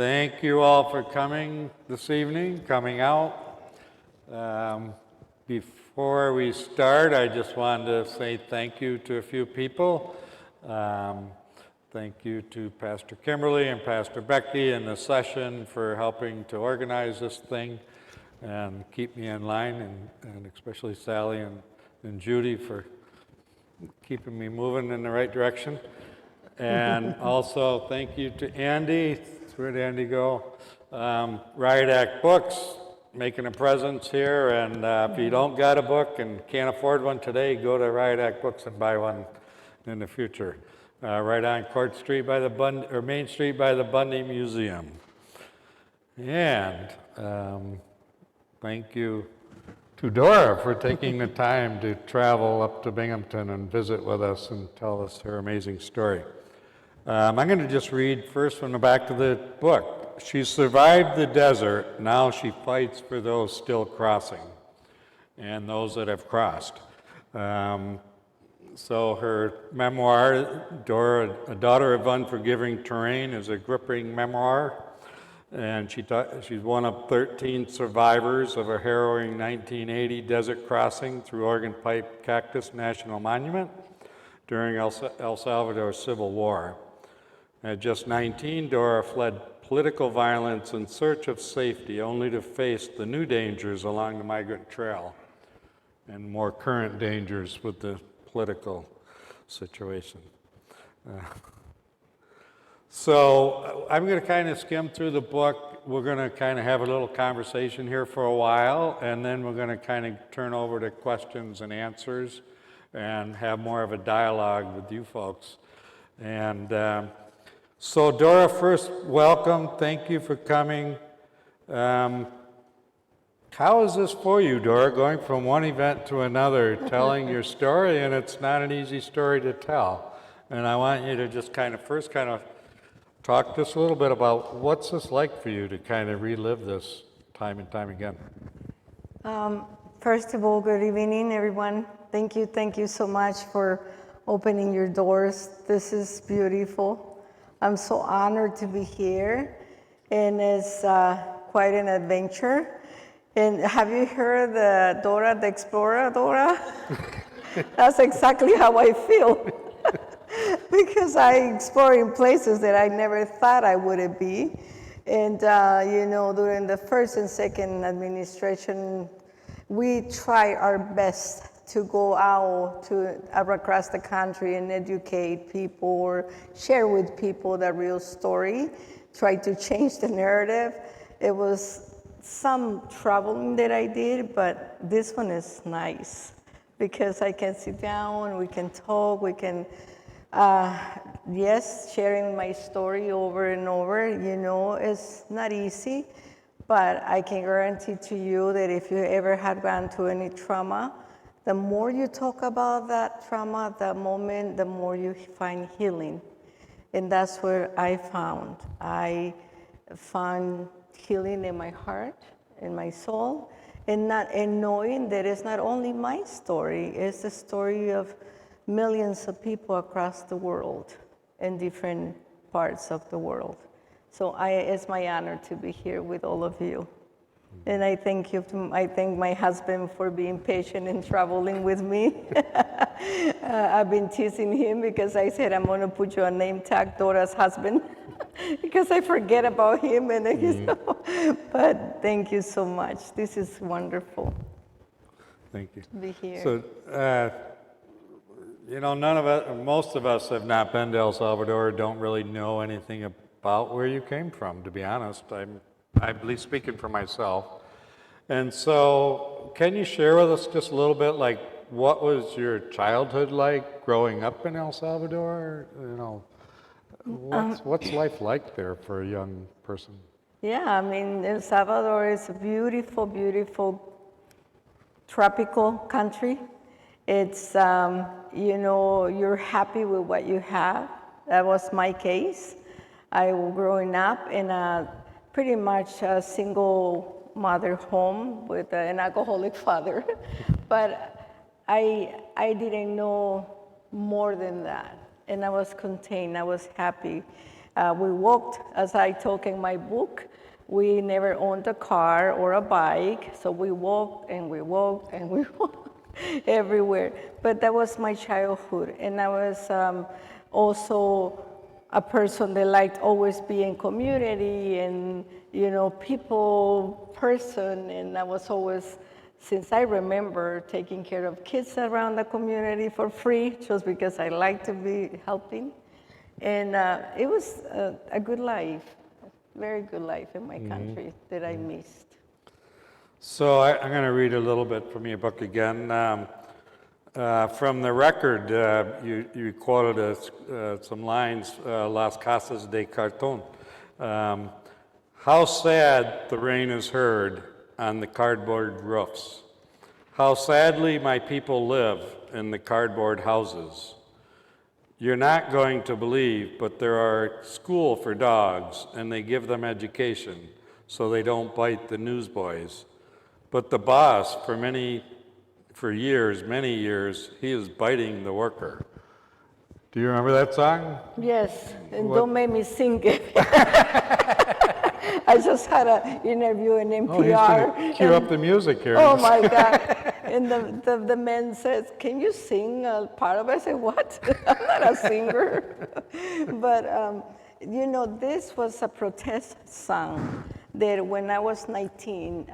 Thank you all for coming this evening, coming out. Before we start, I just wanted to say thank you to a few people. Thank you to Pastor Kimberly and Pastor Becky in the session for helping to organize this thing and keep me in line, and especially Sally and Judy for keeping me moving in the right direction. And also thank you to Andy. Where'd Andy go? Riot Act Books, making a presence here. And if you don't got a book and can't afford one today, go to Riot Act Books and buy one in the future. Right on Court Street by the Main Street by the Bundy Museum. And thank you to Dora for taking the time to travel up to Binghamton and visit with us and tell us her amazing story. I'm going to just read first from the back of the book. She survived the desert, now she fights for those still crossing and those that have crossed. So her memoir, Dora, A Daughter of Unforgiving Terrain, is a gripping memoir. And she's one of 13 survivors of a harrowing 1980 desert crossing through Organ Pipe Cactus National Monument during El Salvador's Civil War. At just 19, Dora fled political violence in search of safety, only to face the new dangers along the migrant trail and more current dangers with the political situation. So I'm going to kind of skim through the book. We're going to kind of have a little conversation here for a while, and then we're going to kind of turn over to questions and answers and have more of a dialogue with you folks. And so Dora, first, welcome. Thank you for coming. How is this for you, Dora, going from one event to another, telling your story, and it's not an easy story to tell. And I want you to just kind of first talk just a little bit about what's this like for you to kind of relive this time and time again. First of all, good evening, everyone. Thank you so much for opening your doors. This is beautiful. I'm so honored to be here, and it's quite an adventure. And have you heard the Dora the Explorer, Dora? That's exactly how I feel. Because I explore in places that I never thought I would be. And during the first and second administration, we try our best to go out across the country and educate people or share with people the real story, try to change the narrative. It was some traveling that I did, but this one is nice because I can sit down, we can talk, we can, sharing my story over and over, it's not easy, but I can guarantee to you that if you ever had gone through any trauma, the more you talk about that trauma, the more you find healing. And that's what I found. I found healing in my heart, in my soul, and knowing that it's not only my story, it's the story of millions of people across the world in different parts of the world. So it's my honor to be here with all of you. And I thank my husband for being patient and traveling with me. I've been teasing him because I said I'm going to put you a name tag, Dora's husband, because I forget about him. But thank you so much. This is wonderful. Thank you. To be here. So, most of us have not been to El Salvador, don't really know anything about where you came from, to be honest. I believe speaking for myself. And so can you share with us just a little bit, like, what was your childhood like growing up in El Salvador? What's life like there for a young person? Yeah, I mean, El Salvador is a beautiful, beautiful tropical country. It's, you're happy with what you have. That was my case. I was growing up in pretty much a single mother home with an alcoholic father. But I didn't know more than that. And I was contained, I was happy. We walked, as I talk in my book, we never owned a car or a bike, so we walked and we walked and we walked everywhere. But that was my childhood, and I was also a person that liked always be in community and, people person, and I was always, since I remember, taking care of kids around the community for free, just because I like to be helping. And it was a good life, very good life in my country that I missed. So I'm going to read a little bit from your book again. From the record, you quoted some lines, Las Casas de Cartón. How sad the rain is heard on the cardboard roofs. How sadly my people live in the cardboard houses. You're not going to believe, but there are schools for dogs, and they give them education so they don't bite the newsboys. But the boss, many years, he is biting the worker. Do you remember that song? Yes, and don't make me sing it. I just had an interview in NPR. Oh, he's going to cue up the music here. Oh my God. And the man says, "Can you sing a part of it?" I said, "What? I'm not a singer." But, this was a protest song that when I was 18,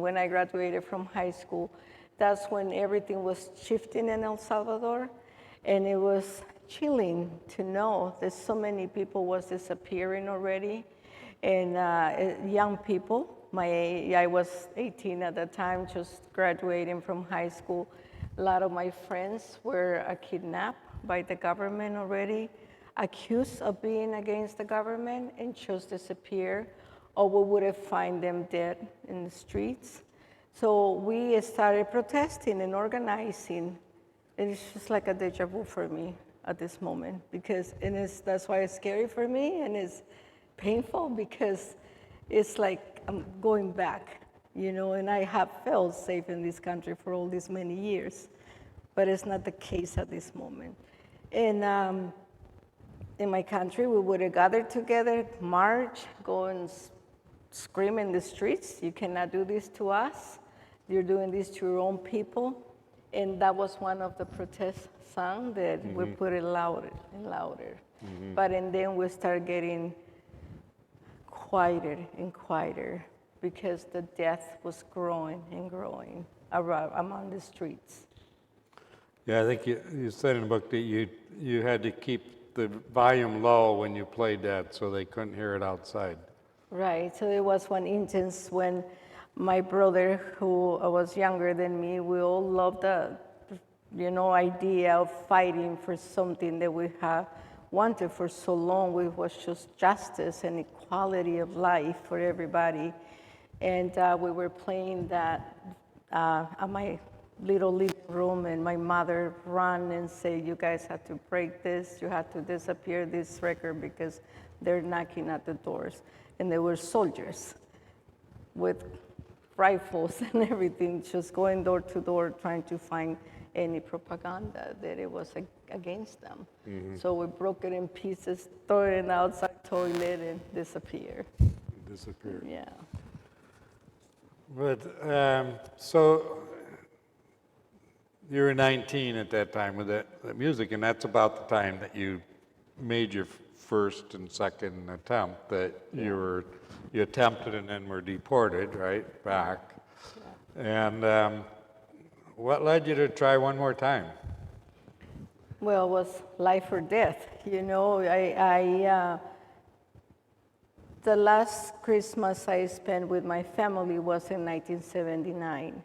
when I graduated from high school, that's when everything was shifting in El Salvador. And it was chilling to know that so many people was disappearing already. And young people, my age, I was 18 at the time, just graduating from high school. A lot of my friends were kidnapped by the government already, accused of being against the government, and just disappear, or we would find them dead in the streets. So we started protesting and organizing. And it's just like a deja vu for me at this moment, because that's why it's scary for me, and it's painful because it's like I'm going back, and I have felt safe in this country for all these many years, but it's not the case at this moment. And in my country, we would have gathered together, march, go and scream in the streets, "You cannot do this to us. You're doing this to your own people." And that was one of the protest songs that we put it louder and louder. And then we started getting quieter and quieter because the death was growing and growing among the streets. Yeah, I think you said in the book that you had to keep the volume low when you played that so they couldn't hear it outside. Right, so there was one instance when my brother, who was younger than me, we all loved the idea of fighting for something that we have wanted for so long, which was just justice and equality of life for everybody. And we were playing that at my little living room, and my mother ran and said, "You guys have to break this, you have to disappear this record because they're knocking at the doors." And there were soldiers with rifles and everything, just going door to door trying to find any propaganda that it was against them. So we broke it in pieces, throw it in the outside toilet, and disappear. Disappeared. Yeah. But so you were 19 at that time with that music, and that's about the time that you made your first and second attempt that you attempted and then were deported, right, back. Yeah. And what led you to try one more time? Well, it was life or death. The last Christmas I spent with my family was in 1979.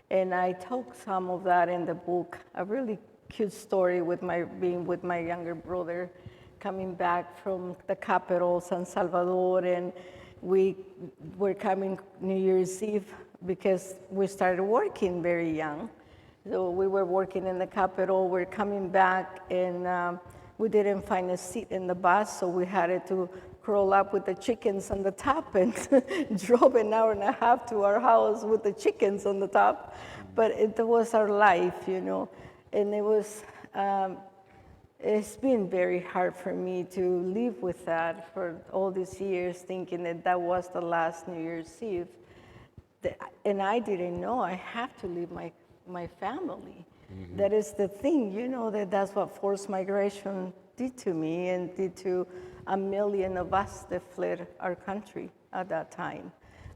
And I told some of that in the book, a really cute story with being with my younger brother, coming back from the capital, San Salvador, and we were coming New Year's Eve because we started working very young. So we were working in the capital, we're coming back, and we didn't find a seat in the bus, so we had to crawl up with the chickens on the top and drove an hour and a half to our house with the chickens on the top. But it was our life, and it was it's been very hard for me to live with that for all these years, thinking that that was the last New Year's Eve. And I didn't know I have to leave my family. That is the thing, that's what forced migration did to me and did to a million of us that fled our country at that time,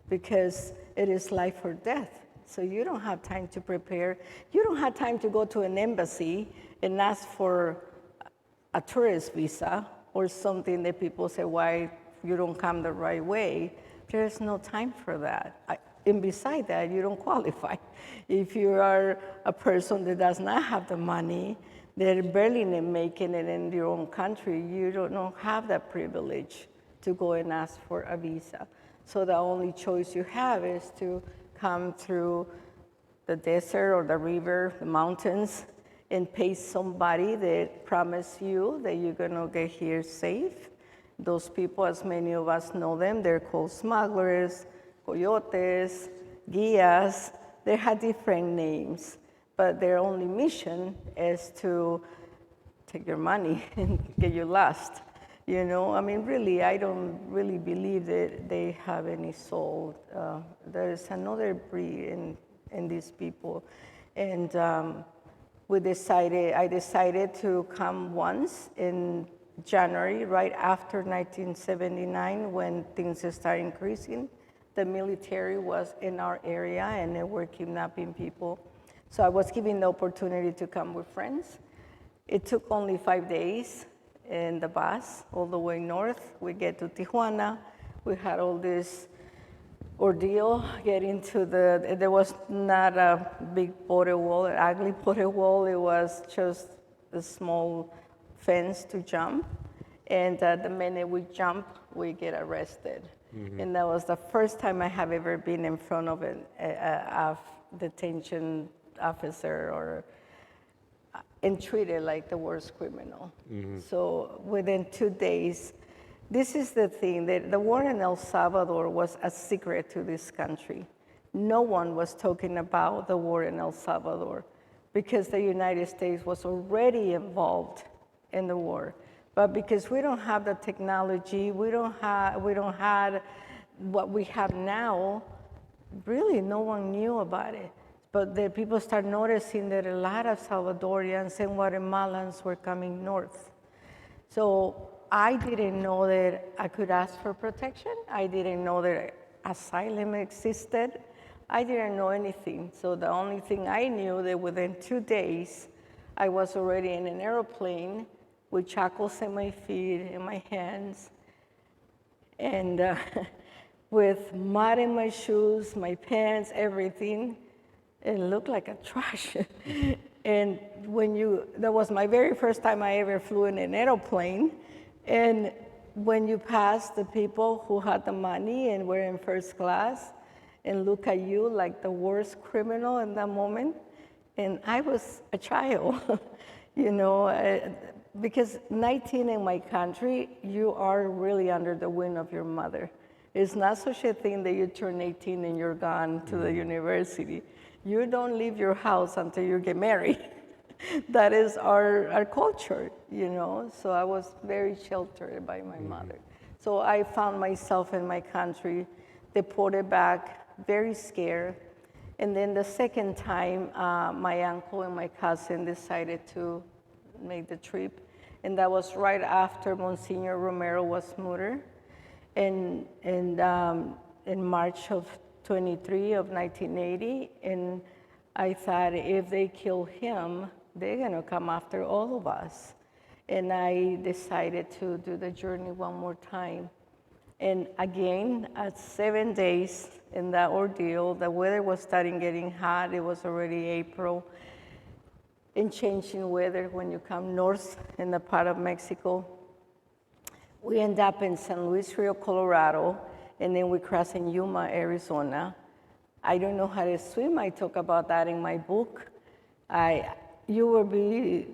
because it is life or death. So you don't have time to prepare. You don't have time to go to an embassy and ask for a tourist visa or something that people say, why you don't come the right way. There's no time for that. And beside that, you don't qualify. If you are a person that does not have the money, they're barely making it in your own country, you don't have that privilege to go and ask for a visa. So the only choice you have is to come through the desert or the river, the mountains, and pay somebody that promised you that you're gonna get here safe. Those people, as many of us know them, they're called smugglers, coyotes, guías. They have different names, but their only mission is to take your money and get you lost. I mean, really, I don't really believe that they have any soul. There is another breed in these people. And I decided to come once in January, right after 1979, when things started increasing. The military was in our area and they were kidnapping people. So I was given the opportunity to come with friends. It took only 5 days in the bus all the way north. We get to Tijuana. We had all this ordeal getting to there was not a big border wall, an ugly border wall. It was just a small fence to jump. And the minute we jump, we get arrested. And that was the first time I have ever been in front of a detention officer and treated like the worst criminal. So within 2 days, this is the thing, that the war in El Salvador was a secret to this country. No one was talking about the war in El Salvador because the United States was already involved in the war. But because we don't have the technology, we don't have what we have now, really no one knew about it. But the people start noticing that a lot of Salvadorians and Guatemalans were coming north. So I didn't know that I could ask for protection. I didn't know that asylum existed. I didn't know anything. So the only thing I knew that within 2 days, I was already in an airplane with shackles in my feet and my hands, and with mud in my shoes, my pants, everything. It looked like a trash. And that was my very first time I ever flew in an airplane. And when you pass the people who had the money and were in first class and look at you like the worst criminal in that moment, and I was a child, because 19 in my country, you are really under the wing of your mother. It's not such a thing that you turn 18 and you're gone to the university. You don't leave your house until you get married. That is our culture, So I was very sheltered by my mother. So I found myself in my country, deported back, very scared. And then the second time, my uncle and my cousin decided to make the trip. And that was right after Monsignor Romero was murdered in March of 23 of 1980. And I thought, if they kill him, they're gonna come after all of us. And I decided to do the journey one more time. And again, at 7 days in that ordeal, the weather was starting getting hot. It was already April. In changing weather when you come north in the part of Mexico. We end up in San Luis Rio, Colorado, and then we cross in Yuma, Arizona. I don't know how to swim. I talk about that in my book. You will be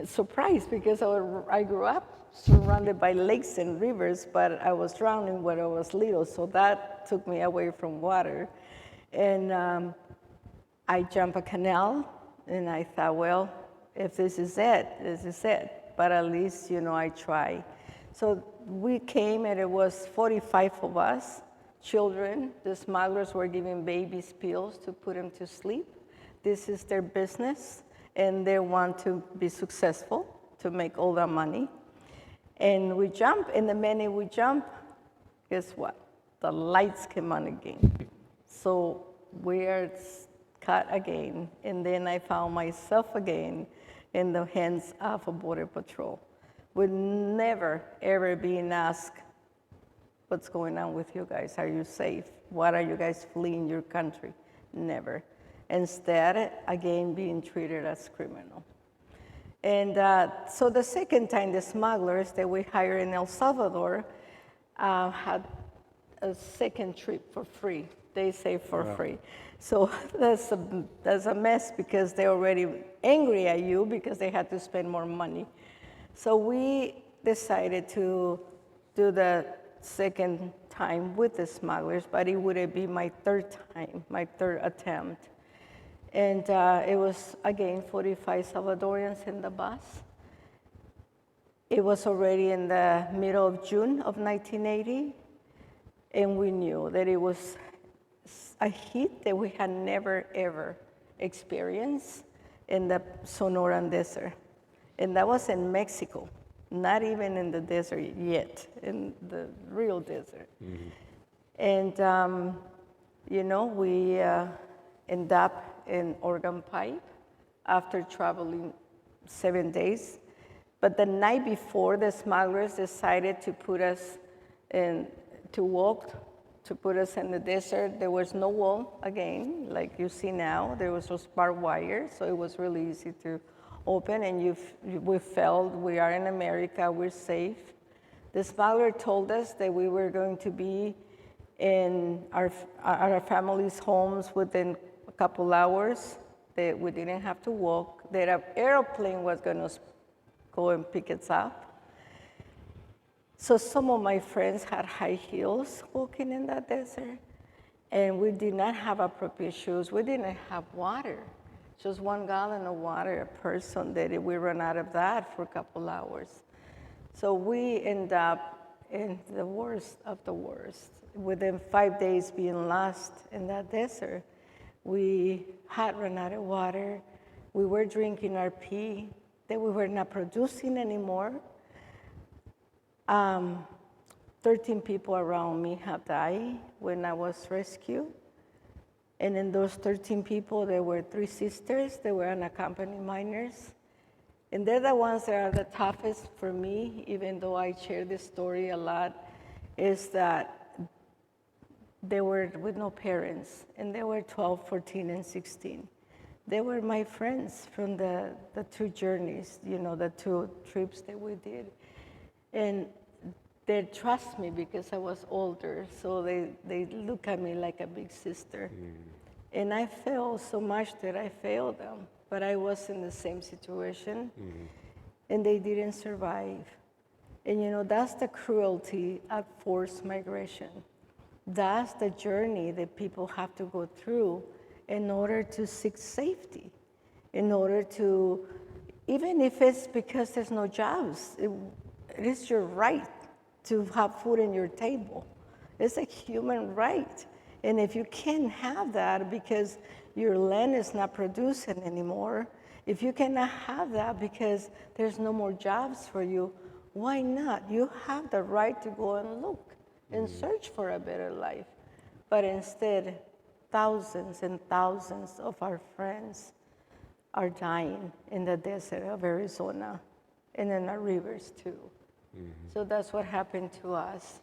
surprised because I grew up surrounded by lakes and rivers, but I was drowning when I was little, so that took me away from water. And I jumped a canal, and I thought, well, if this is it, this is it. But at least, I try. So we came, and it was 45 of us, children. The smugglers were giving babies pills to put them to sleep. This is their business, and they want to be successful, to make all that money. And we jump, and the minute we jump, guess what? The lights came on again. So we are cut again, and then I found myself again in the hands of a border patrol, with never, ever being asked, what's going on with you guys? Are you safe? Why are you guys fleeing your country? Never. Instead, again, being treated as criminal. And so the second time, the smugglers that we hired in El Salvador had a second trip for free. They say for free. So that's a mess, because they're already angry at you because they had to spend more money. So we decided to do the second time with the smugglers, but it would be my third time, my third attempt. And it was, again, 45 Salvadorians in the bus. It was already in the middle of June of 1980, and we knew that it was a heat that we had never, ever experienced in the Sonoran Desert. And that was in Mexico, not even in the desert yet, in the real desert. And, we end up in Oregon Pipe after traveling 7 days. But the night before, the smugglers decided to put us in, to put us in the desert. There was no wall again, like you see now. There was just barbed wire, so it was really easy to open, and we felt we are in America, we're safe. The smuggler told us that we were going to be in our family's homes within a couple hours, that we didn't have to walk, that an airplane was going to go and pick us up. So some of my friends had high heels walking in that desert, and we did not have appropriate shoes. We didn't have water, just 1 gallon of water a person, that we ran out of that for a couple hours. So we end up in the worst of the worst. Within 5 days being lost in that desert, we had run out of water. We were drinking our pee that we were not producing anymore. 13 people around me have died when I was rescued. And in those 13 people, there were 3 sisters that were unaccompanied minors. And they're the ones that are the toughest for me, even though I share this story a lot, is that they were with no parents, and they were 12, 14, and 16. They were my friends from the 2 journeys, the 2 trips that we did. And they trust me because I was older, so they look at me like a big sister. And I felt so much that I failed them, but I was in the same situation, and they didn't survive. And that's the cruelty of forced migration. That's the journey that people have to go through in order to seek safety, in order to, even if it's because there's no jobs, it is your right to have food on your table. It's a human right. And if you can't have that because your land is not producing anymore, if you cannot have that because there's no more jobs for you, why not? You have the right to go and look and search for a better life. But instead, thousands and thousands of our friends are dying in the desert of Arizona and in our rivers too. So that's what happened to us,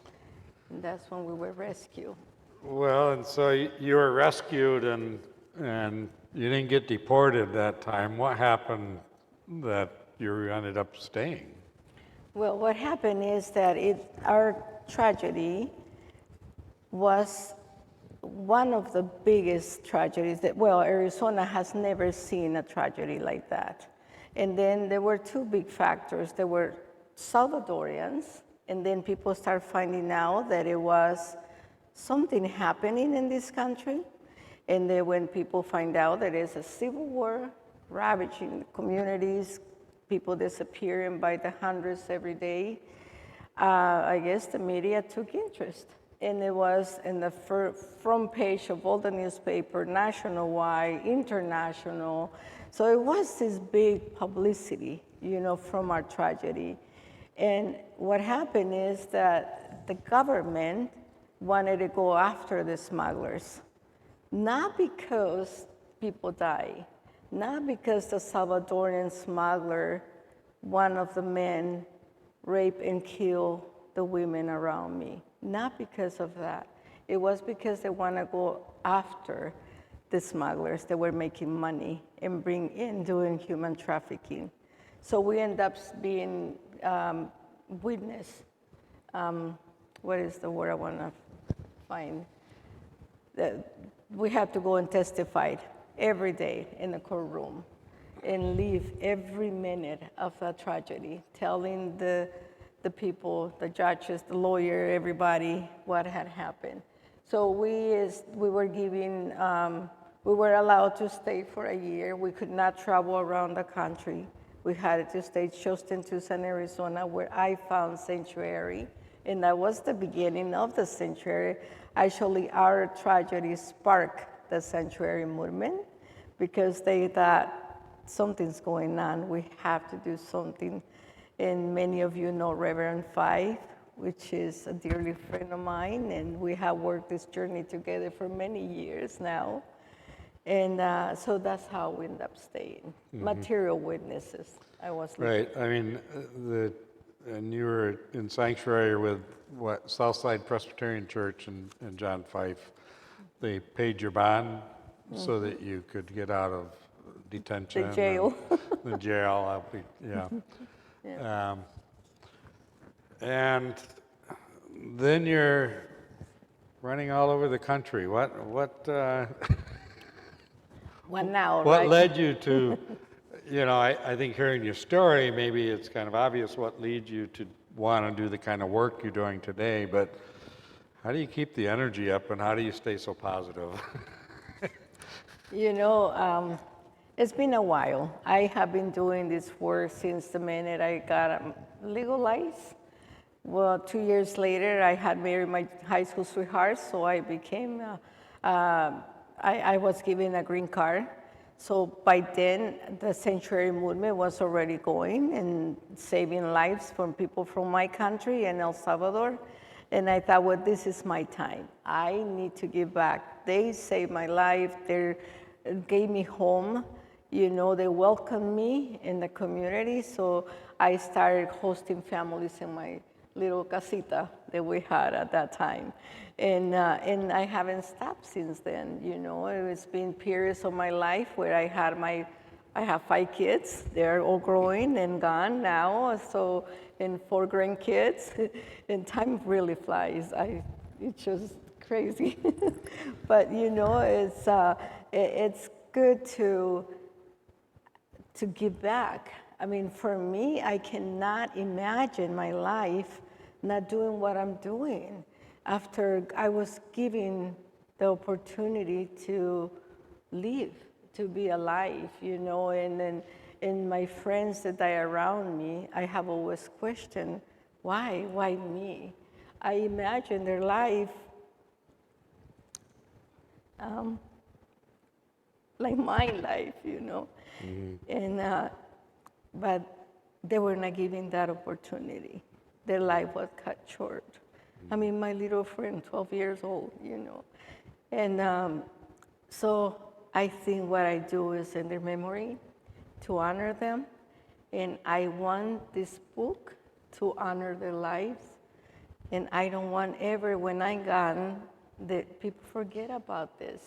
and that's when we were rescued. Well, and so you were rescued, and you didn't get deported that time. What happened that you ended up staying? Well, what happened is that our tragedy was one of the biggest tragedies that, Arizona has never seen a tragedy like that. And then there were 2 big factors. There were Salvadorians, and then people start finding out that it was something happening in this country. And then when people find out that there's a civil war ravaging the communities, people disappearing by the hundreds every day. I guess the media took interest. And it was in the front page of all the newspaper, national-wide, international. So it was this big publicity, from our tragedy. And what happened is that the government wanted to go after the smugglers, not because people die, not because the Salvadorian smuggler, one of the men, raped and killed the women around me. Not because of that. It was because they want to go after the smugglers that were making money and bring in doing human trafficking. So we end up being witness. What is the word I want to find? We have to go and testify every day in the courtroom and live every minute of that tragedy, telling the people, the judges, the lawyer, everybody, what had happened. So we were given, we were allowed to stay for a year. We could not travel around the country. We had to stay just in Tucson, Arizona, where I found sanctuary. And that was the beginning of the sanctuary. Actually, our tragedy sparked the sanctuary movement because they thought something's going on. We have to do something. And many of you know Reverend Five, which is a dearly friend of mine, and we have worked this journey together for many years now. And so that's how we end up staying. Material witnesses. I was Right. I mean, and you were in sanctuary with Southside Presbyterian Church and John Fife. They paid your bond so that you could get out of detention. The jail. The jail. Yeah. Yeah. And then you're running all over the country. What Now, what right? led you to, I think hearing your story, maybe it's kind of obvious what leads you to want to do the kind of work you're doing today, but how do you keep the energy up and how do you stay so positive? It's been a while. I have been doing this work since the minute I got legalized. Well, 2 years later, I had married my high school sweetheart, so I became, I was given a green card. So by then, the sanctuary movement was already going and saving lives from people from my country and El Salvador. And I thought, well, this is my time. I need to give back. They saved my life. They gave me home. They welcomed me in the community. So I started hosting families in my little casita that we had at that time. And I haven't stopped since then. It's been periods of my life where I have 5 kids. They're all growing and gone now. So, and 4 grandkids. And time really flies. It's just crazy. But it's good to give back. I mean, for me, I cannot imagine my life not doing what I'm doing after I was given the opportunity to live, to be alive, and my friends that are around me, I have always questioned, why me? I imagine their life like my life, And but they were not given that opportunity. Their life was cut short. I mean, my little friend, 12 years old, And so I think what I do is in their memory to honor them. And I want this book to honor their lives. And I don't want ever, when I'm gone, that people forget about this.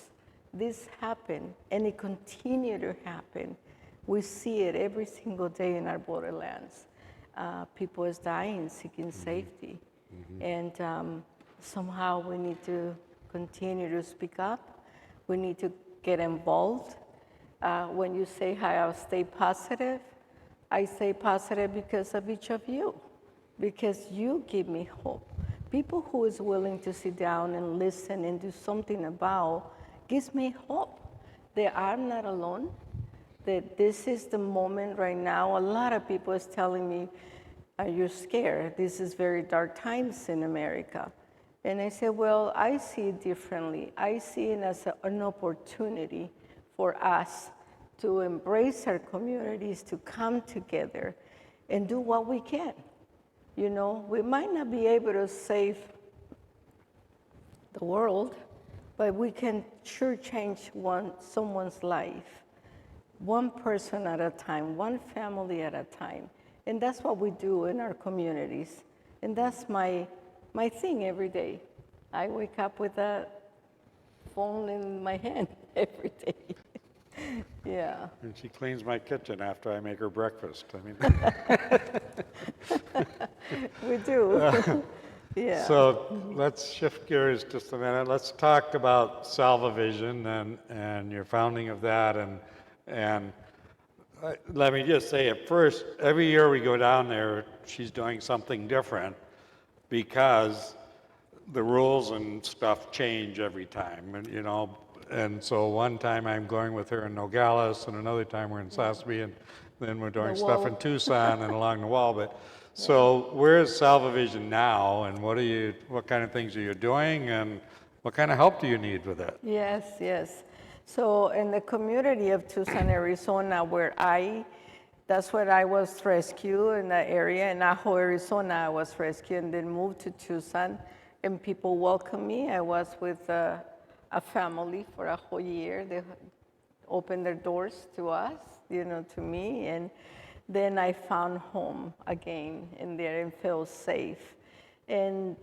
This happened, and it continued to happen. We see it every single day in our borderlands. People is dying, seeking safety. And somehow we need to continue to speak up. We need to get involved. When you say how I'll stay positive, I say positive because of each of you, because you give me hope. People who is willing to sit down and listen and do something about gives me hope. They are not alone. that this is the moment right now. A lot of people is telling me, are you scared? This is very dark times in America. And I said, well, I see it differently. I see it as an opportunity for us to embrace our communities, to come together and do what we can. You know, we might not be able to save the world, but we can sure change someone's life, one person at a time, one family at a time. And that's what we do in our communities. And that's my thing every day. I wake up with a phone in my hand every day. Yeah. And she cleans my kitchen after I make her breakfast. I mean, We do. Yeah. so let's shift gears just a minute. Let's talk about Salvavision and your founding of that. And let me just say at first, every year we go down there, she's doing something different because the rules and stuff change every time, and, you know. And so one time I'm going with her in Nogales, and another time we're in Sassby, and then we're doing stuff in Tucson and along the wall. But so where is Salvavision now, and what kind of things are you doing, and what kind of help do you need with it? Yes, yes. So in the community of Tucson, Arizona, that's where I was rescued in that area. In Ajo, Arizona, I was rescued and then moved to Tucson, and people welcomed me. I was with a family for a whole year. They opened their doors to us, you know, to me, and then I found home again in there and felt safe. And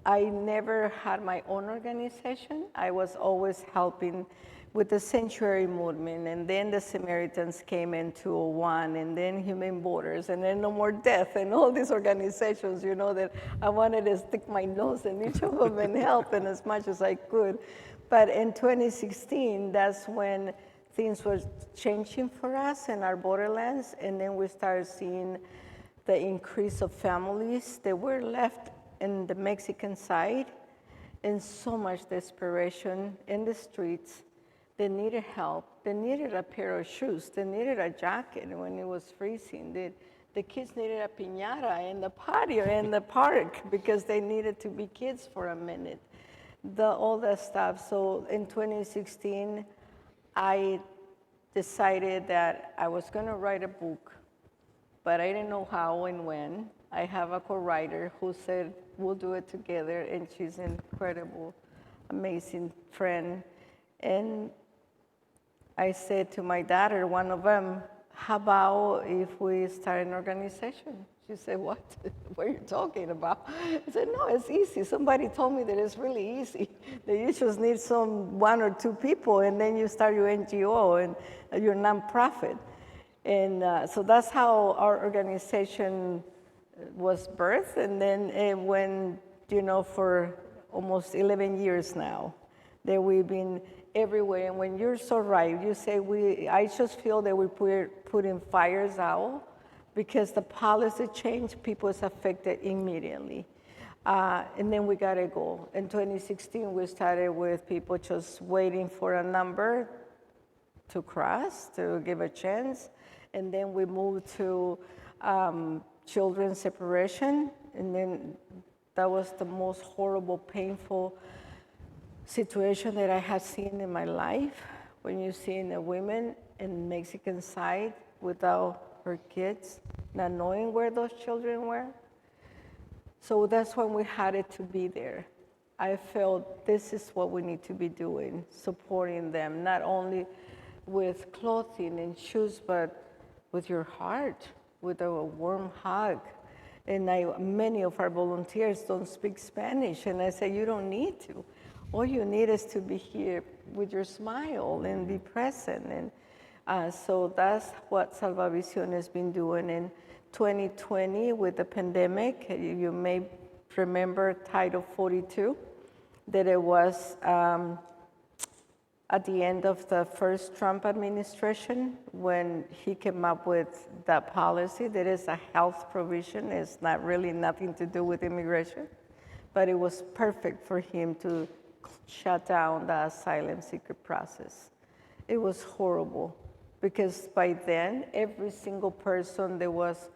I never had my own organization. I was always helping with the sanctuary movement, and then the Samaritans came in 201, and then Human Borders, and then No More Death, and all these organizations, you know, that I wanted to stick my nose in each of them and help in as much as I could. But in 2016, that's when things were changing for us in our borderlands, and then we started seeing the increase of families that were left in the Mexican side, and so much desperation in the streets. They needed help. They needed a pair of shoes. They needed a jacket when it was freezing. The kids needed a piñata in the patio, in the park, because they needed to be kids for a minute. All that stuff. So in 2016, I decided that I was going to write a book, but I didn't know how and when. I have a co-writer who said, we'll do it together, and she's an incredible, amazing friend. And I said to my daughter, one of them, how about if we start an organization? She said, what? What are you talking about? I said, no, it's easy. Somebody told me that it's really easy. That you just need one or two people, and then you start your NGO and your nonprofit. And so that's how our organization was birthed, and then it went, you know, for almost 11 years now, that we've been everywhere. And when you're so right, you say I just feel that we're putting fires out because the policy change, people is affected immediately. And then we gotta go. In 2016, we started with people just waiting for a number to cross, to give a chance. And then we moved to children's separation. And then that was the most horrible, painful situation that I had seen in my life, when you see a woman in Mexican side without her kids, not knowing where those children were. So that's when we had it to be there. I felt this is what we need to be doing, supporting them, not only with clothing and shoes, but with your heart, with a warm hug. And many of our volunteers don't speak Spanish, and I say, you don't need to. All you need is to be here with your smile and be present. And so that's what Salvavision has been doing. In 2020, with the pandemic, you may remember Title 42, that it was at the end of the first Trump administration when he came up with that policy. That is a health provision. It's not really nothing to do with immigration, but it was perfect for him to shut down the asylum seeker process. It was horrible. because by then, every single person that was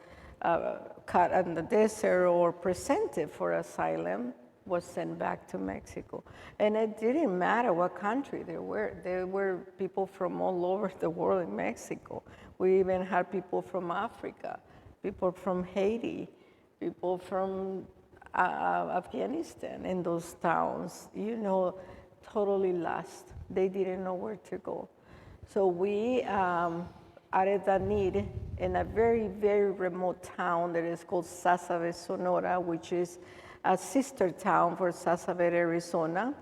caught in the desert or presented for asylum was sent back to Mexico. And it didn't matter what country they were. There were people from all over the world in Mexico. We even had people from Africa, people from Haiti, people from Afghanistan in those towns, totally lost. They didn't know where to go. So we added that need in a very, very remote town that is called Salvavision, Sonora, which is a sister town for Salvavision, Arizona,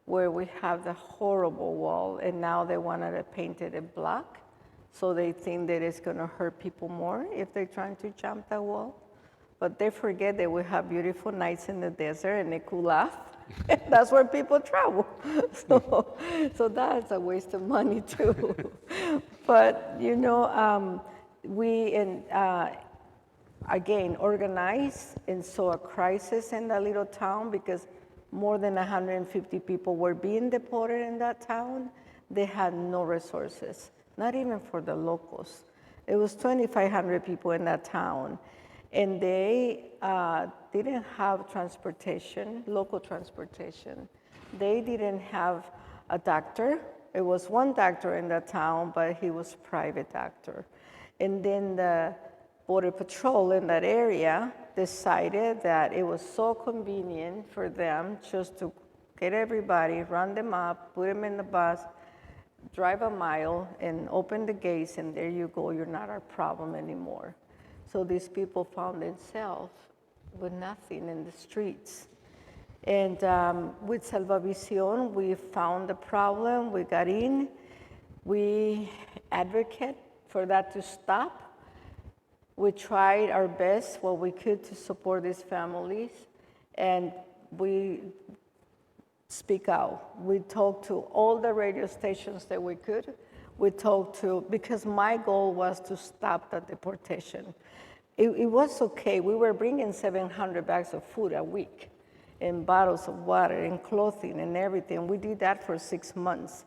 where we have the horrible wall, and now they wanted to paint it in black, so they think that it's going to hurt people more if they're trying to jump that wall. But they forget that we have beautiful nights in the desert and it cool off. That's where people travel. So that's a waste of money too. But we again organized and saw a crisis in that little town because more than 150 people were being deported in that town. They had no resources, not even for the locals. It was 2,500 people in that town. And they didn't have transportation, local transportation. They didn't have a doctor. It was one doctor in the town, but he was a private doctor. And then the Border Patrol in that area decided that it was so convenient for them just to get everybody, run them up, put them in the bus, drive a mile, and open the gates, and there you go, you're not our problem anymore. So these people found themselves with nothing in the streets. And with Salvavision, we found the problem, we got in, we advocate for that to stop. We tried our best, what we could, to support these families, and we speak out. We talked to all the radio stations that we could. We talked to, because my goal was to stop the deportation. It was okay. We were bringing 700 bags of food a week, and bottles of water, and clothing, and everything. We did that for 6 months.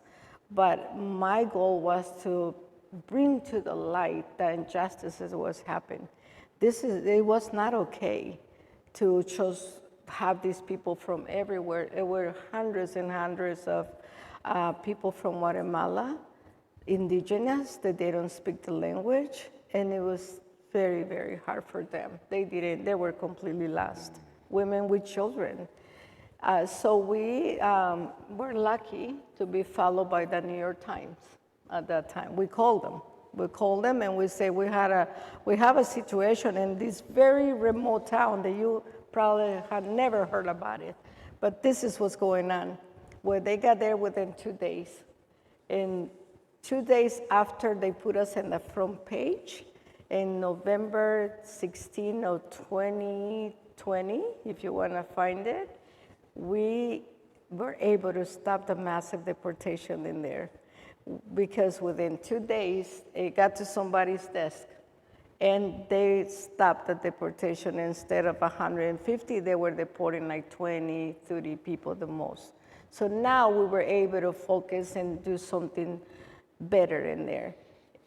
But my goal was to bring to the light the injustices that was happening. It was not okay to just have these people from everywhere. There were hundreds and hundreds of people from Guatemala, indigenous, that they don't speak the language, and it was very, very hard for them. They were completely lost. Women with children. So we were lucky to be followed by the New York Times at that time. We called them and we say, we have a situation in this very remote town that you probably had never heard about it, but this is what's going on. Well, they got there within 2 days. And 2 days after they put us in the front page, in November 16 of 2020, if you want to find it, we were able to stop the massive deportation in there, because within 2 days, it got to somebody's desk, and they stopped the deportation. Instead of 150, they were deporting like 20, 30 people the most. So now we were able to focus and do something better in there.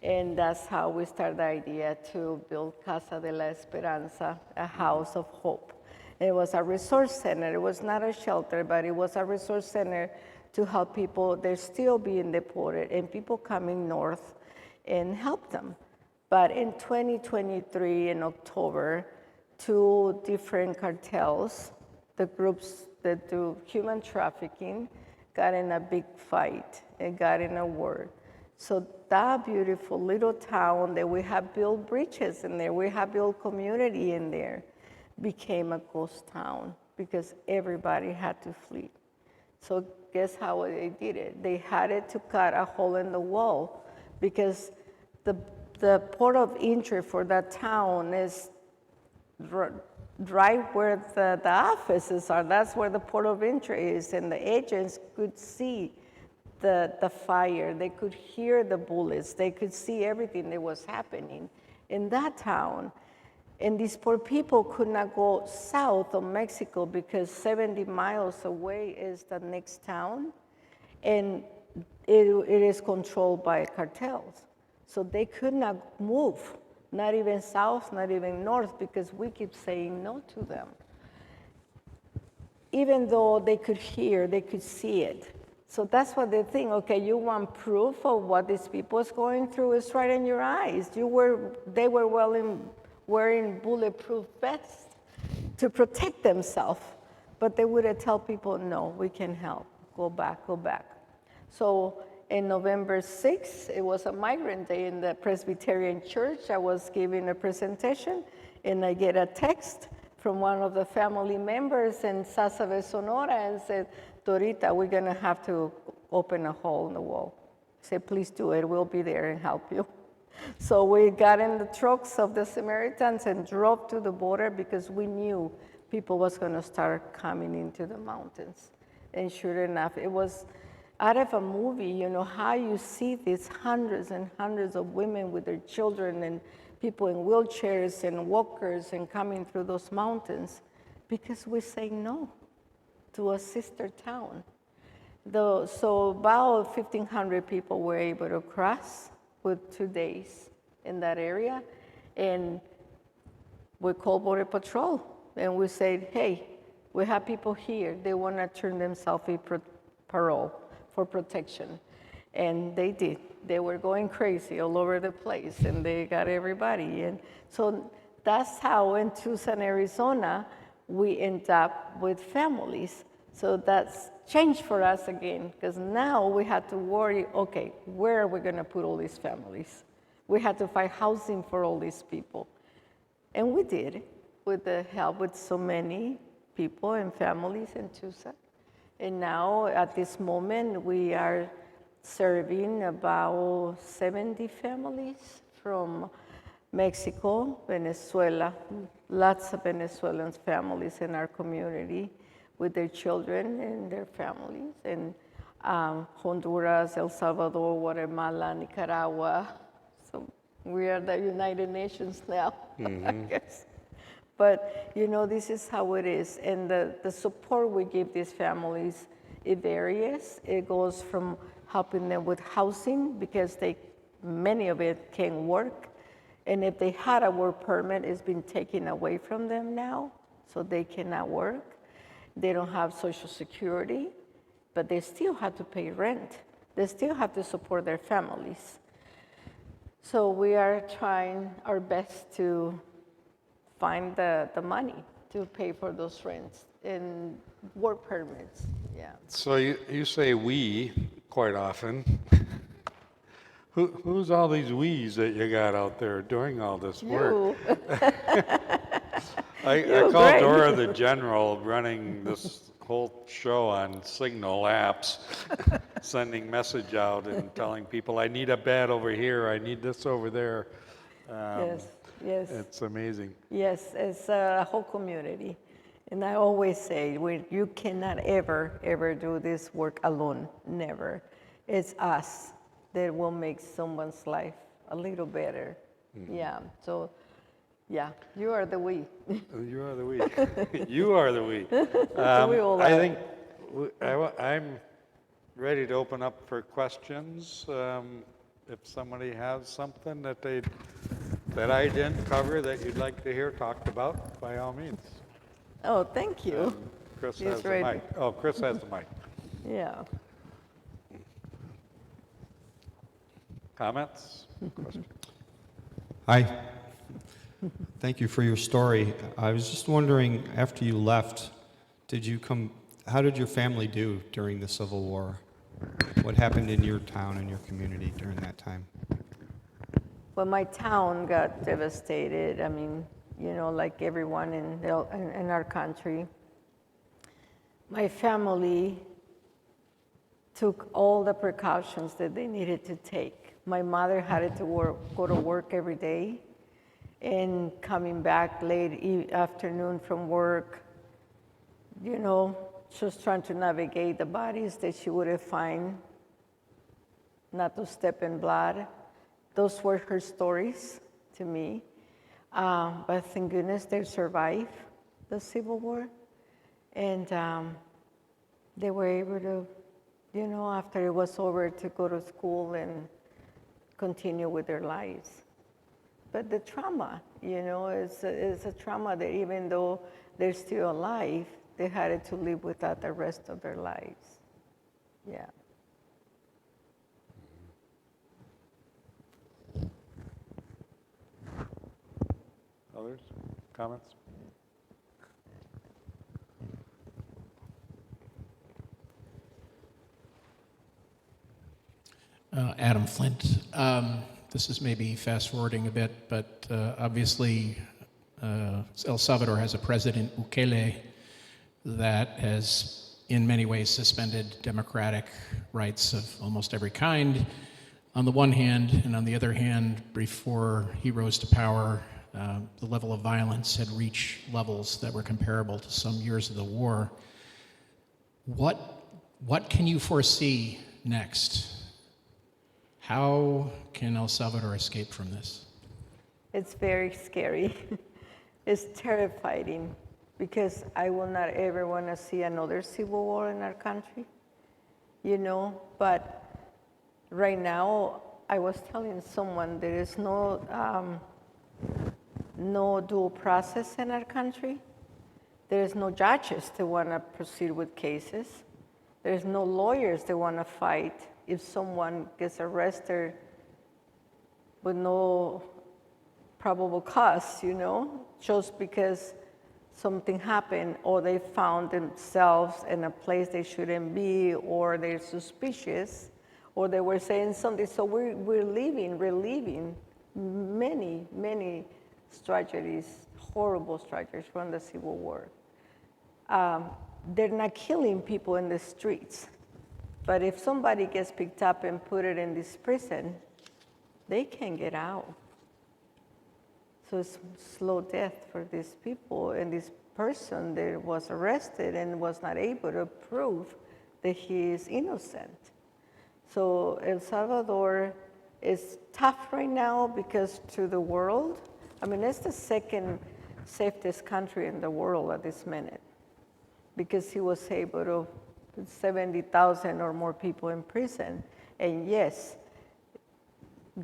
And that's how we started the idea to build Casa de la Esperanza, a house of hope. It was a resource center. It was not a shelter, but it was a resource center to help people. They're still being deported, and people coming north and help them. But in 2023, in October, 2 different cartels, the groups that do human trafficking, got in a big fight and got in a war. So that beautiful little town that we have built bridges in there, we have built community in there, became a ghost town because everybody had to flee. So guess how they did it? They had to cut a hole in the wall because the port of entry for that town is right where the offices are. That's where the port of entry is, and the agents could see the fire. They could hear the bullets. They could see everything that was happening in that town. And these poor people could not go south of Mexico because 70 miles away is the next town, and it is controlled by cartels. So they could not move, not even south, not even north, because we keep saying no to them. Even though they could hear, they could see it. So that's what they think, okay, you want proof of what these people is going through, it's right in your eyes. They were wearing bulletproof vests to protect themselves, but they would tell people, no, we can help, go back, go back. So in November 6th, it was a migrant day in the Presbyterian Church. I was giving a presentation, and I get a text from one of the family members in Salvavision, Sonora, and said, Dorita, we're gonna have to open a hole in the wall. I said, please do it, we'll be there and help you. So we got in the trucks of the Samaritans and drove to the border because we knew people was gonna start coming into the mountains. And sure enough, it was out of a movie, you know, how you see these hundreds and hundreds of women with their children and people in wheelchairs and walkers and coming through those mountains because we say no to a sister town. So about 1,500 people were able to cross with 2 days in that area. And we called Border Patrol and we said, hey, we have people here. They want to turn themselves in parole for protection. And they did. They were going crazy all over the place and they got everybody. And so that's how in Tucson, Arizona, we end up with families. So that's changed for us again, because now we had to worry, okay, where are we gonna put all these families? We had to find housing for all these people. And we did, with the help with so many people and families in Tucson. And now, at this moment, we are serving about 70 families from Mexico, Venezuela, lots of Venezuelan families in our community with their children and their families, and Honduras, El Salvador, Guatemala, Nicaragua. So we are the United Nations now, I guess. But, you know, this is how it is. And the support we give these families, it varies. It goes from helping them with housing, because many of it can't work. And if they had a work permit, it's been taken away from them now, so they cannot work. They don't have Social Security, but they still have to pay rent. They still have to support their families. So we are trying our best to find the money to pay for those rents and work permits, yeah. So you say we quite often. Who's all these we's that you got out there doing all this work? You. I call Dora the general, running this whole show on Signal apps, sending message out and telling people, I need a bed over here, I need this over there. Yes. It's amazing. Yes, it's a whole community. And I always say, you cannot ever do this work alone, never. It's us that will make someone's life a little better. Mm-hmm. Yeah, so, yeah, you are the we. You are the we. You are the we. We all are. I think I'm ready to open up for questions. If somebody has something that I didn't cover that you'd like to hear talked about, by all means. Oh, thank you. Chris has the mic. Oh, Chris has the mic. Yeah. Comments? Questions? Hi. Thank you for your story. I was just wondering, after you left, how did your family do during the Civil War? What happened in your town and your community during that time? Well, my town got devastated. I mean, you know, like everyone in our country. My family took all the precautions that they needed to take. My mother had to go to work every day, and coming back late afternoon from work, you know, just trying to navigate the bodies that she would find, not to step in blood. Those were her stories to me. But thank goodness they survived the Civil War. And they were able to, you know, after it was over, to go to school and continue with their lives. But the trauma, is a trauma that even though they're still alive, they had to live with that the rest of their lives. Yeah. Others? Comments? Adam Flint. This is maybe fast forwarding a bit, but obviously El Salvador has a president, Bukele, that has in many ways suspended democratic rights of almost every kind on the one hand, and on the other hand, before he rose to power, the level of violence had reached levels that were comparable to some years of the war. What can you foresee next? How can El Salvador escape from this? It's very scary. It's terrifying because I will not ever want to see another civil war in our country, but right now I was telling someone there is no due process in our country. There is no judges that want to proceed with cases. There's no lawyers that want to fight if someone gets arrested with no probable cause, just because something happened or they found themselves in a place they shouldn't be, or they're suspicious, or they were saying something. So we're reliving many tragedies, horrible tragedies from the Civil War. They're not killing people in the streets. But if somebody gets picked up and put it in this prison, they can't get out. So it's slow death for these people. And this person that was arrested and was not able to prove that he is innocent. So El Salvador is tough right now because to the world, it's the second safest country in the world at this minute because he was able to put 70,000 or more people in prison. And yes,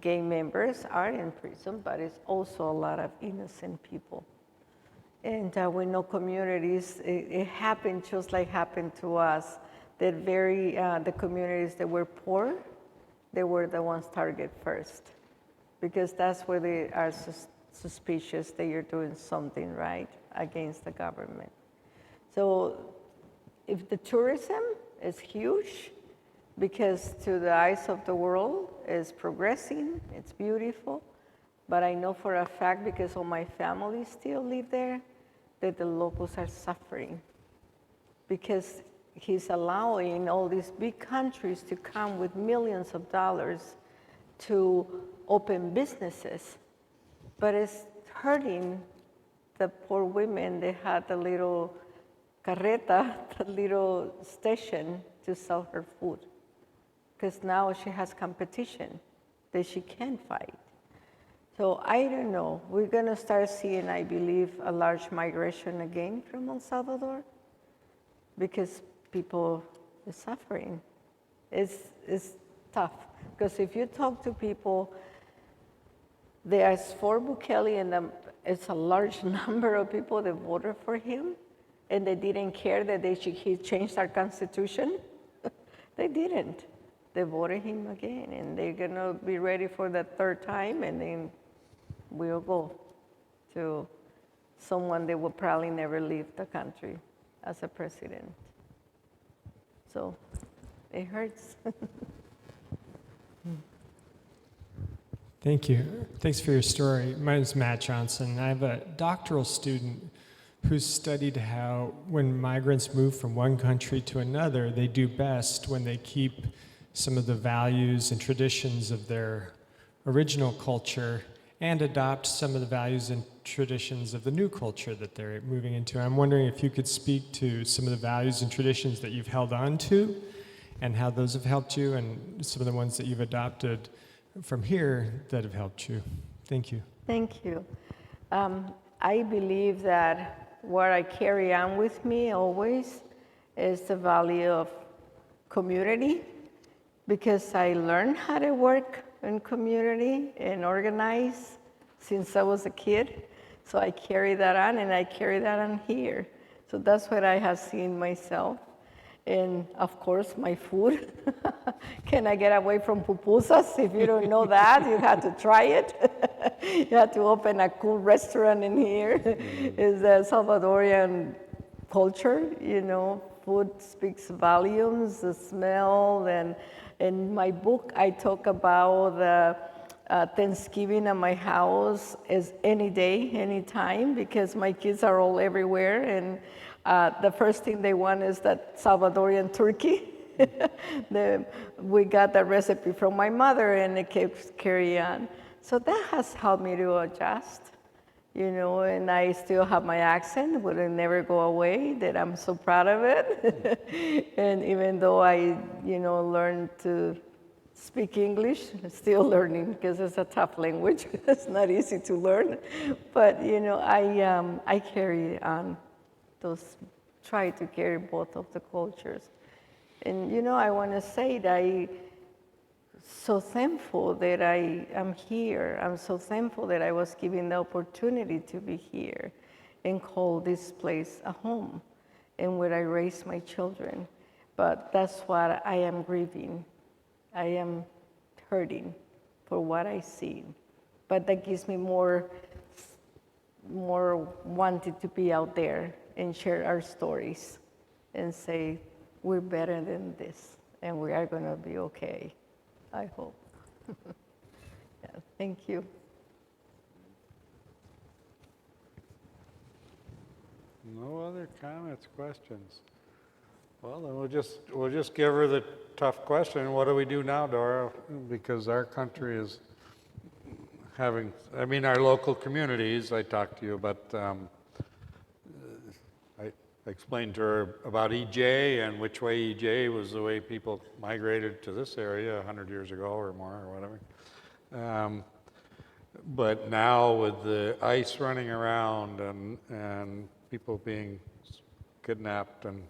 gay members are in prison, but it's also a lot of innocent people. And we know communities, it happened just like happened to us, that the communities that were poor, they were the ones targeted first. Because that's where they are suspicious that you're doing something right against the government. So if the tourism is huge, because to the eyes of the world it's progressing, it's beautiful, but I know for a fact, because all my family still live there, that the locals are suffering because he's allowing all these big countries to come with millions of dollars to open businesses, but it's hurting the poor women. They had the little carreta, the little station to sell her food, because now she has competition that she can't fight. So I don't know. We're going to start seeing, I believe, a large migration again from El Salvador because people are suffering. It's tough, because if you talk to people, they are for Bukele, and it's a large number of people that voted for him, and they didn't care that he changed our constitution. They didn't. They voted him again, and they're going to be ready for the third time, and then we'll go to someone that will probably never leave the country as a president. So it hurts. Thank you. Thanks for your story. My name is Matt Johnson. I have a doctoral student who's studied how when migrants move from one country to another, they do best when they keep some of the values and traditions of their original culture and adopt some of the values and traditions of the new culture that they're moving into. I'm wondering if you could speak to some of the values and traditions that you've held on to and how those have helped you, and some of the ones that you've adopted from here that have helped you. Thank you. Thank you. I believe that what I carry on with me always is the value of community, because I learned how to work in community and organize since I was a kid. So I carry that on, and I carry that on here. So that's what I have seen myself. And of course, my food. Can I get away from pupusas? If you don't know that, you have to try it. You have to open a cool restaurant in here. It's the Salvadorian culture, you know. Food speaks volumes, the smell. And in my book, I talk about the Thanksgiving at my house is any day, any time, because my kids are all everywhere. And the first thing they want is that Salvadorian turkey. We got that recipe from my mother, and it keeps carrying on. So that has helped me to adjust, you know, and I still have my accent, but it never go away, that I'm so proud of it. And even though I, you know, learned to speak English, still learning, because it's a tough language. It's not easy to learn. But, you know, I carry on try to carry both of the cultures. And, you know, I want to say that I'm so thankful that I am here. I'm so thankful that I was given the opportunity to be here and call this place a home and where I raise my children. But that's what I am grieving. I am hurting for what I see. But that gives me more wanted to be out there and share our stories and say, we're better than this, and we are going to be okay, I hope. Yeah, thank you. No other comments, questions? Well, then we'll just give her the tough question. What do we do now, Dora? Because our country is having, I mean, our local communities, I talked to you about, I explained to her about EJ and which way EJ was the way people migrated to this area 100 years ago or more or whatever. But now with the ICE running around and people being kidnapped, and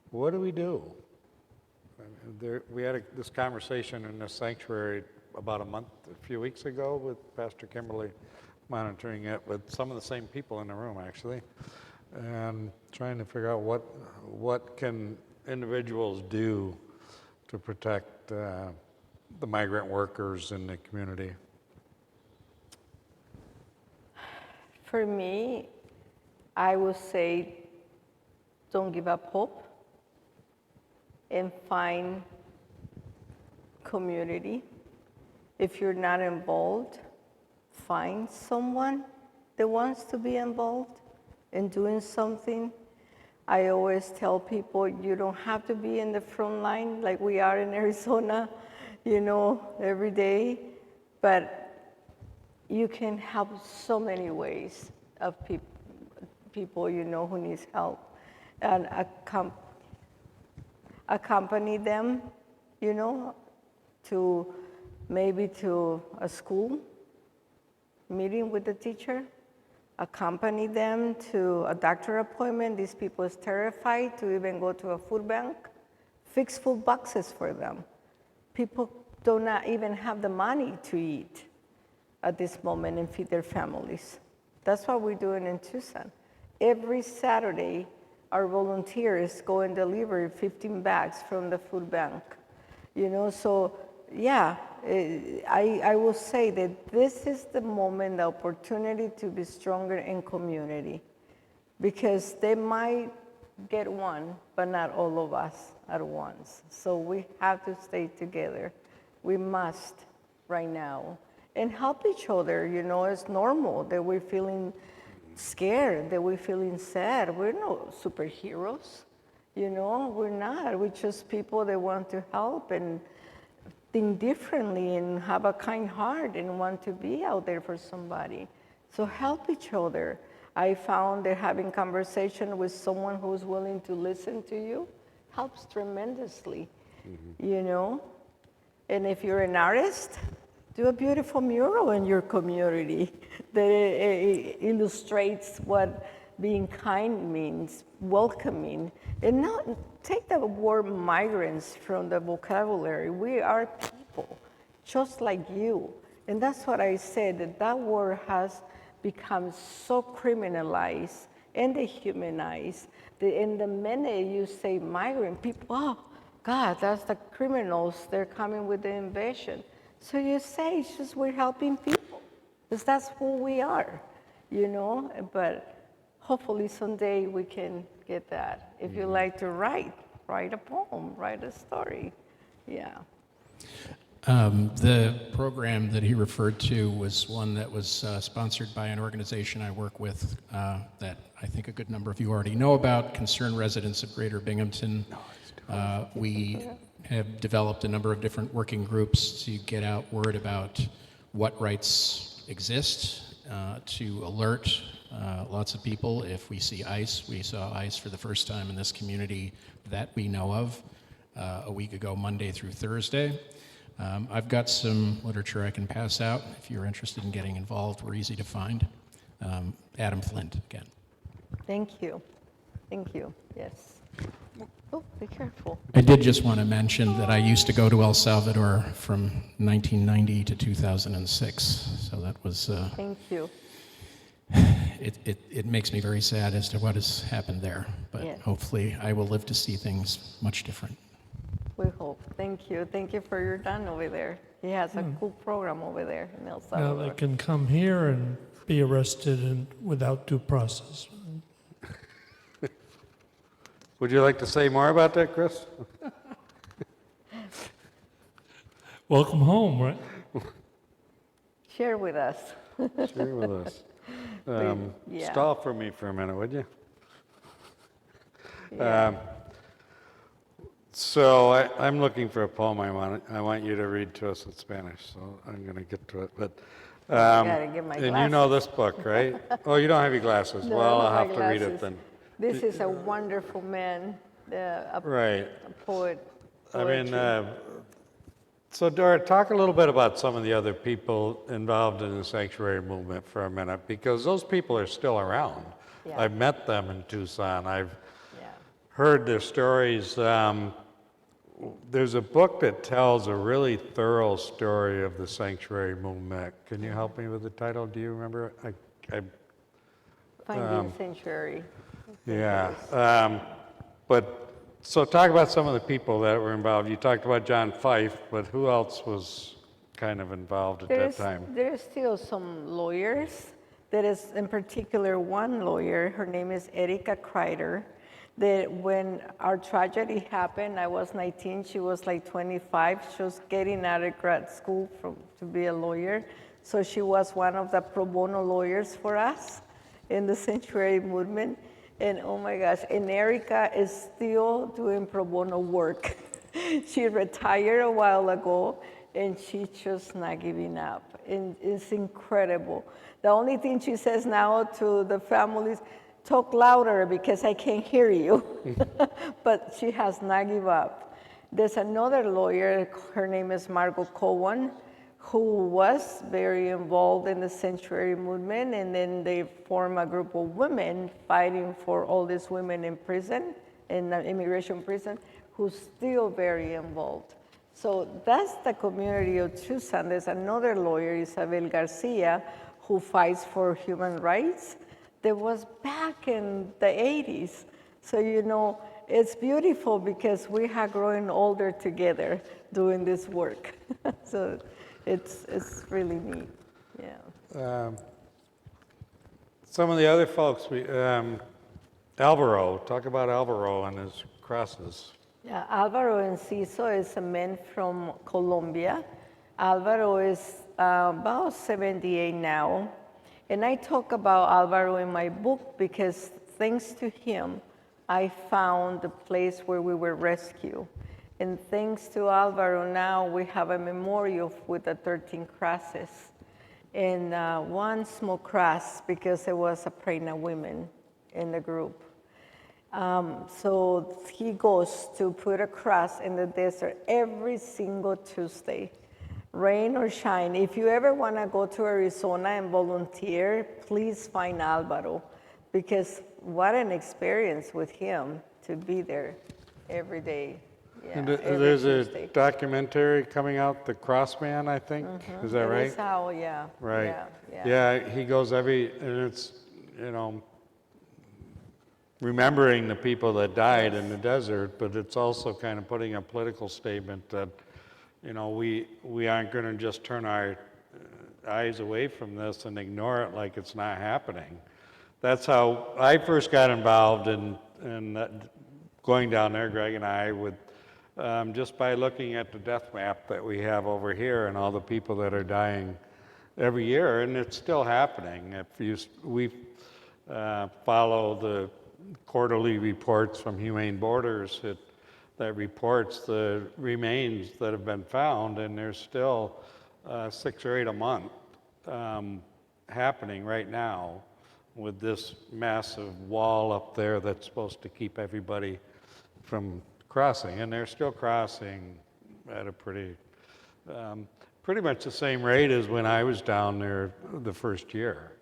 what do we do? We had this conversation in the sanctuary about a few weeks ago with Pastor Kimberly, monitoring it with some of the same people in the room actually, and trying to figure out what can individuals do to protect the migrant workers in the community. For me, I would say don't give up hope and find community. If you're not involved, find someone that wants to be involved in doing something. I always tell people you don't have to be in the front line like we are in Arizona, you know, every day, but you can help so many ways of people you know who needs help, and accompany them, you know, to maybe to a school meeting with the teacher, accompany them to a doctor appointment. These people is terrified to even go to a food bank. Fix food boxes for them. People do not even have the money to eat at this moment and feed their families. That's what we're doing in Tucson. Every Saturday, our volunteers go and deliver 15 bags from the food bank. You know, so yeah, I will say that this is the moment, the opportunity to be stronger in community, because they might get one, but not all of us at once. So we have to stay together. We must right now and help each other. You know, it's normal that we're feeling scared, that we're feeling sad. We're no superheroes. You know, we're not. We're just people that want to help and think differently and have a kind heart and want to be out there for somebody. So help each other. I found that having conversation with someone who's willing to listen to you helps tremendously, you know? And if you're an artist, do a beautiful mural in your community that illustrates what being kind means, welcoming. And not take the word migrants from the vocabulary. We are people. just like you. And that's what I said, that that word has become so criminalized and dehumanized. In the minute you say migrant, people, oh, God, that's the criminals. They're coming with the invasion. So you say, it's just we're helping people, because that's who we are, you know? But hopefully someday we can get that. If you like to write a poem, write a story, yeah. The program that he referred to was one that was sponsored by an organization I work with that I think a good number of you already know about, Concerned Residents of Greater Binghamton. We have developed a number of different working groups to get out word about what rights exist, to alert lots of people. If we see ICE, we saw ICE for the first time in this community that we know of a week ago, Monday through Thursday. I've got some literature I can pass out if you're interested in getting involved. We're easy to find. Adam Flint, again. Thank you, yes. Oh, be careful. I did just want to mention that I used to go to El Salvador from 1990 to 2006, so that was... Thank you. It makes me very sad as to what has happened there, but Yes. hopefully I will live to see things much different. We hope. Thank you. Thank you for your done over there. He has a cool program over there in El Now Salvador. they can come here and be arrested and without due process. Would you like to say more about that, Chris? Welcome home, right? Share with us. Share with us. Yeah. Stall for me for a minute, would you? Yeah. So I'm looking for a poem I want you to read to us in Spanish, so I'm going to get to it. But Gotta get my and you know glasses. this book, right? Oh, you don't have your glasses. No, Well, I I'll don't have have to read it glasses. then. This is a wonderful man, a Right. poet. I mean, poetry. so Dora, talk a little bit about some of the other people involved in the sanctuary movement for a minute, because those people are still around. Yeah. I've met them in Tucson. I've Yeah. heard their stories. There's a book that tells a really thorough story of the sanctuary movement. Can you help me with the title? Do you remember? Finding Sanctuary. Yeah. But so talk about some of the people that were involved. You talked about John Fife, but who else was kind of involved at that time? There's still some lawyers. There is in particular one lawyer, her name is Erika Kreider, that when our tragedy happened, I was 19, she was like 25. She was getting out of grad school to be a lawyer. So she was one of the pro bono lawyers for us in the sanctuary movement. And oh my gosh, and Erika is still doing pro bono work. She retired a while ago and she's just not giving up. And it's incredible. The only thing she says now to the families, talk louder because I can't hear you. But she has not given up. There's another lawyer, her name is Margot Cowan, who was very involved in the sanctuary movement, and then they formed a group of women fighting for all these women in prison, in the immigration prison, who's still very involved. So that's the community of Tucson. There's another lawyer, Isabel Garcia, who fights for human rights. That was back in the 80s. So, you know, it's beautiful because we have grown older together doing this work. So it's really neat, yeah. Some of the other folks, Alvaro, talk about Alvaro and his crosses. Yeah, Alvaro Enciso is a man from Colombia. Alvaro is about 78 now. And I talk about Alvaro in my book because thanks to him, I found the place where we were rescued. And thanks to Alvaro, now we have a memorial with the 13 crosses. And one small cross because there was a pregnant woman in the group. So he goes to put a cross in the desert every single Tuesday. Rain or shine, if you ever want to go to Arizona and volunteer, please find Alvaro, because what an experience with him to be there every day. Yeah, And every there's a Tuesday. documentary coming out, The Crossman, I think. Is that It right? is how, yeah. Right. Yeah. Yeah, he goes and it's, you know, remembering the people that died in the desert, but it's also kind of putting a political statement that, you know, we aren't going to just turn our eyes away from this and ignore it like it's not happening. That's how I first got involved in that, going down there, Greg and I, with just by looking at the death map that we have over here and all the people that are dying every year, and it's still happening. We follow the quarterly reports from Humane Borders that reports the remains that have been found, and there's still 6 or 8 a month happening right now with this massive wall up there that's supposed to keep everybody from crossing, and they're still crossing at a pretty much the same rate as when I was down there the first year.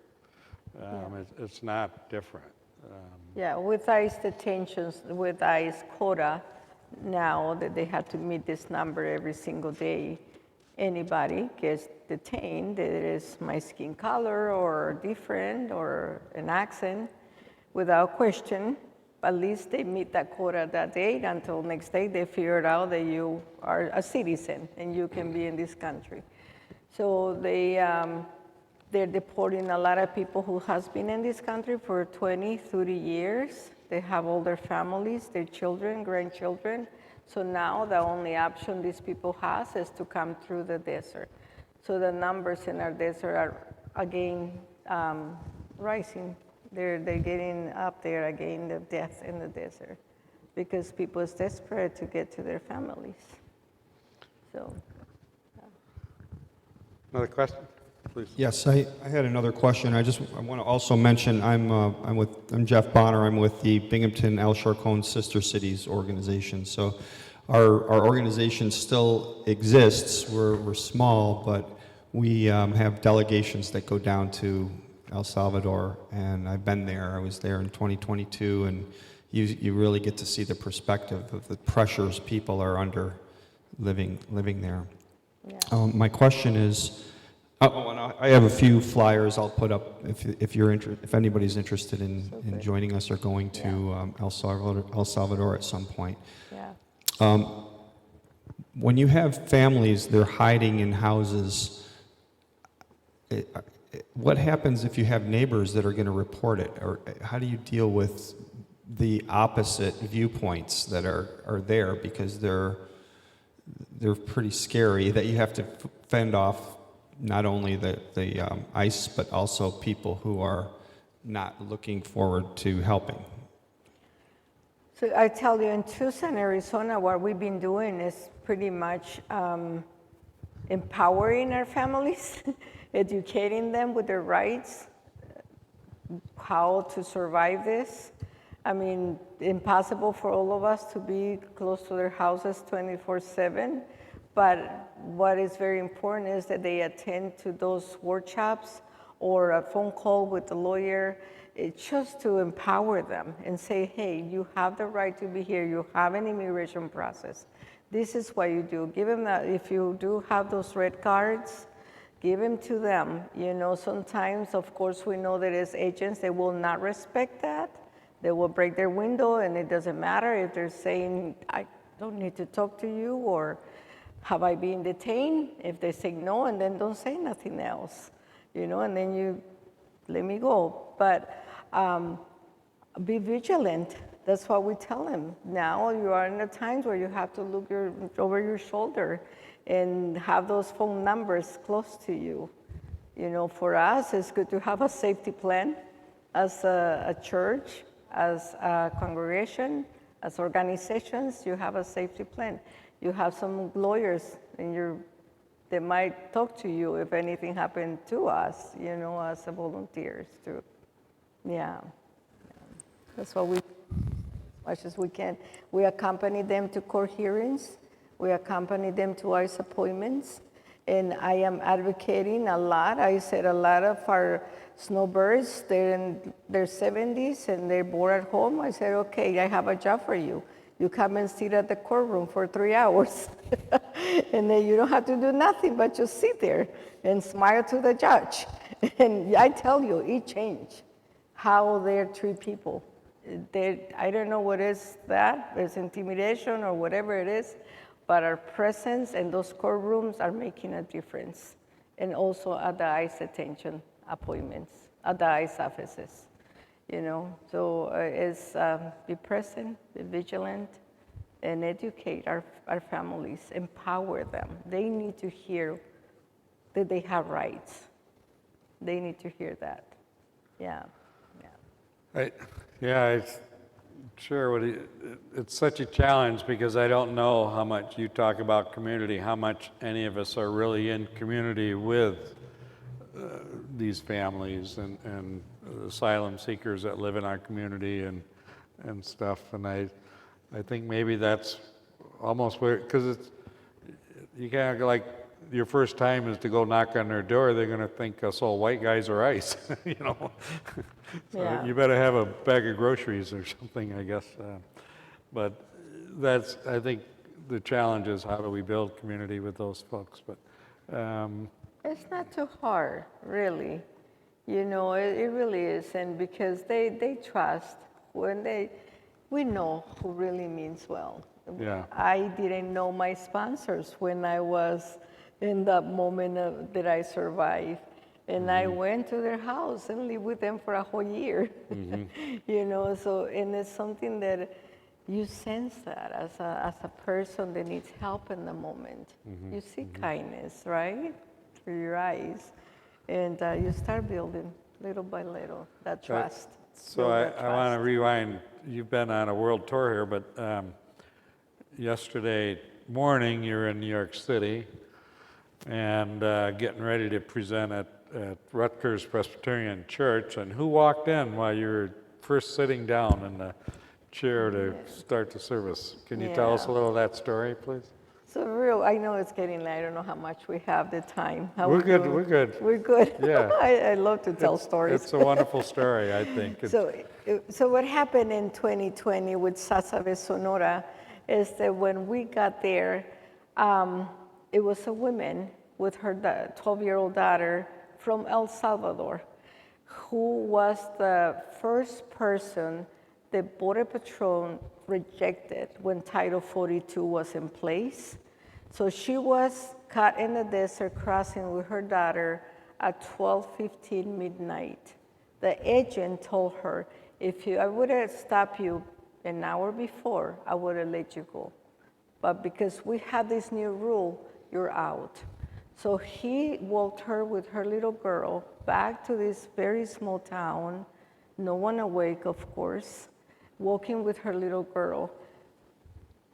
It's not different. Yeah, with ICE detentions, with ICE quota, now that they have to meet this number every single day, anybody gets detained that is my skin color or different or an accent, without question. At least they meet that quota that day until next day they figure out that you are a citizen and you can be in this country. So they're deporting a lot of people who has been in this country for 20, 30 years. They have all their families, their children, grandchildren. So now the only option these people has is to come through the desert. So the numbers in our desert are again rising. They're getting up there again, the death in the desert, because people is desperate to get to their families. So. Another question, please? Yes, I had another question. I want to also mention I'm Jeff Bonner. I'm with the Binghamton El Charcon Sister Cities organization. So our organization still exists. We're small, but we have delegations that go down to El Salvador, and I've been there. I was there in 2022, and you really get to see the perspective of the pressures people are under living there. Yeah. My question is, and I have a few flyers I'll put up if anybody's interested in joining us or going to El Salvador at some point. Yeah. When you have families, they're hiding in houses. What happens if you have neighbors that are going to report it, or how do you deal with the opposite viewpoints that are there, because they're pretty scary, that you have to fend off not only the ICE but also people who are not looking forward to helping? So I tell you, in Tucson, Arizona, what we've been doing is pretty much empowering our families, educating them with their rights, how to survive this. I mean, impossible for all of us to be close to their houses 24/7, but what is very important is that they attend to those workshops or a phone call with the lawyer. It's just to empower them and say, hey, you have the right to be here. You have an immigration process. This is what you do. Give them that. If you do have those red cards, give them to them. You know, sometimes, of course, we know there is agents that will not respect that. They will break their window, and it doesn't matter if they're saying, I don't need to talk to you, or have I been detained? If they say no, and then don't say nothing else, you know, and then you let me go. But be vigilant. That's what we tell them. Now you are in the times where you have to look over your shoulder and have those phone numbers close to you. You know, for us, it's good to have a safety plan as a church, as a congregation, as organizations. You have a safety plan. You have some lawyers they might talk to you if anything happened to us, you know, as volunteers too. Yeah. That's what we, as much as we can. We accompany them to court hearings. We accompany them to ICE appointments. And I am advocating a lot. I said a lot of our snowbirds, they're in their 70s and they're bored at home. I said, okay, I have a job for you. You come and sit at the courtroom for 3 hours, and then you don't have to do nothing but just sit there and smile to the judge. And I tell you, it changed how they treat people. I don't know what is that, it's intimidation or whatever it is, but our presence in those courtrooms are making a difference. And also at the ICE attention appointments, at the ICE offices, you know. So it's be present, be vigilant, and educate our families, empower them. They need to hear that they have rights. They need to hear that. Yeah. It's sure. It's such a challenge because I don't know how much you talk about community, how much any of us are really in community with these families and asylum seekers that live in our community and stuff. And I think maybe that's almost where, because it's, you kind of like, your first time is to go knock on their door, they're going to think us all white guys are ICE, you know. So Yeah. you better have a bag of groceries or something, I guess. But that's, I think, the challenge is how do we build community with those folks. But It's not too hard, really. You know, it really isn't, because they trust we know who really means well. Yeah. I didn't know my sponsors when I was in that moment that I survived. And I went to their house and lived with them for a whole year. You know, so, and it's something that you sense that as a person that needs help in the moment. You see kindness, right? Through your eyes. And you start building little by little that trust. so I want to rewind. You've been on a world tour here, but yesterday morning you were in New York City and getting ready to present at Rutgers Presbyterian Church. And who walked in while you were first sitting down in the chair to start the service? Can you tell us a little of that story, please? So I know it's getting late. I don't know how much we have the time. How We're we good, doing? we're good. We're good. Yeah. I love to tell stories. It's a wonderful story, I think. So what happened in 2020 with Salvavision Sonora is that when we got there, it was a woman with her 12-year-old daughter from El Salvador, who was the first person that Border Patrol rejected when Title 42 was in place. So she was caught in the desert crossing with her daughter at 12:15 midnight. The agent told her, I would have stopped you an hour before, I would have let you go. But because we have this new rule, you're out. So he walked her with her little girl back to this very small town, no one awake, of course, walking with her little girl.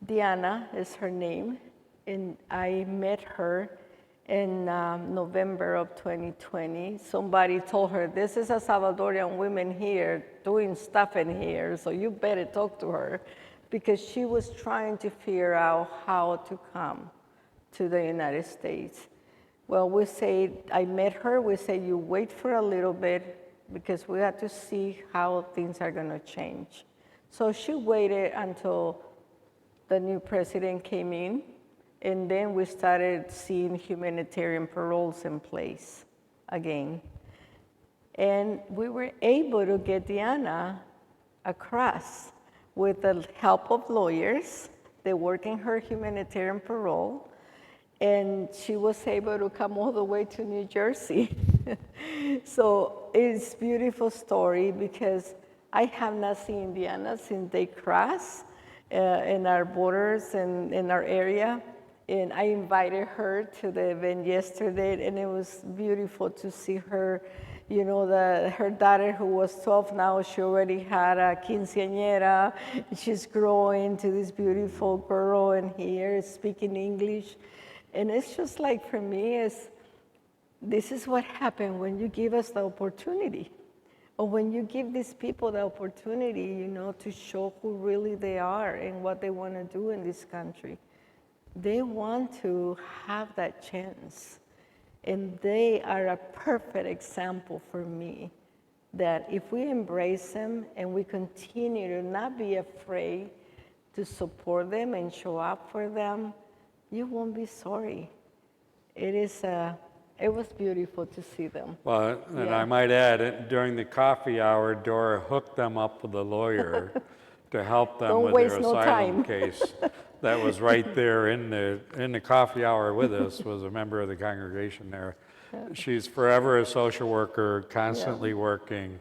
Diana is her name, and I met her in November of 2020. Somebody told her, this is a Salvadorian woman here doing stuff in here, so you better talk to her, because she was trying to figure out how to come to the United States. Well, I met her, we said, you wait for a little bit, because we have to see how things are gonna change. So she waited until the new president came in, and then we started seeing humanitarian paroles in place again. And we were able to get Diana across with the help of lawyers. They work in her humanitarian parole, and she was able to come all the way to New Jersey. So it's a beautiful story, because I have not seen Diana since they crossed in our borders and in our area. And I invited her to the event yesterday, and it was beautiful to see her. You know, her daughter, who was 12 now, she already had a quinceañera. She's growing to this beautiful girl in here, speaking English. And it's just like, for me, this is what happened when you give us the opportunity. Or when you give these people the opportunity, you know, to show who really they are and what they want to do in this country. They want to have that chance. And they are a perfect example for me that if we embrace them and we continue to not be afraid to support them and show up for them, you won't be sorry. It was beautiful to see them. Well, and Yeah. I might add, during the coffee hour, Dora hooked them up with a lawyer to help them Don't with waste their no asylum time. case. That was right there in the coffee hour with us, was a member of the congregation there. She's forever a social worker, constantly working,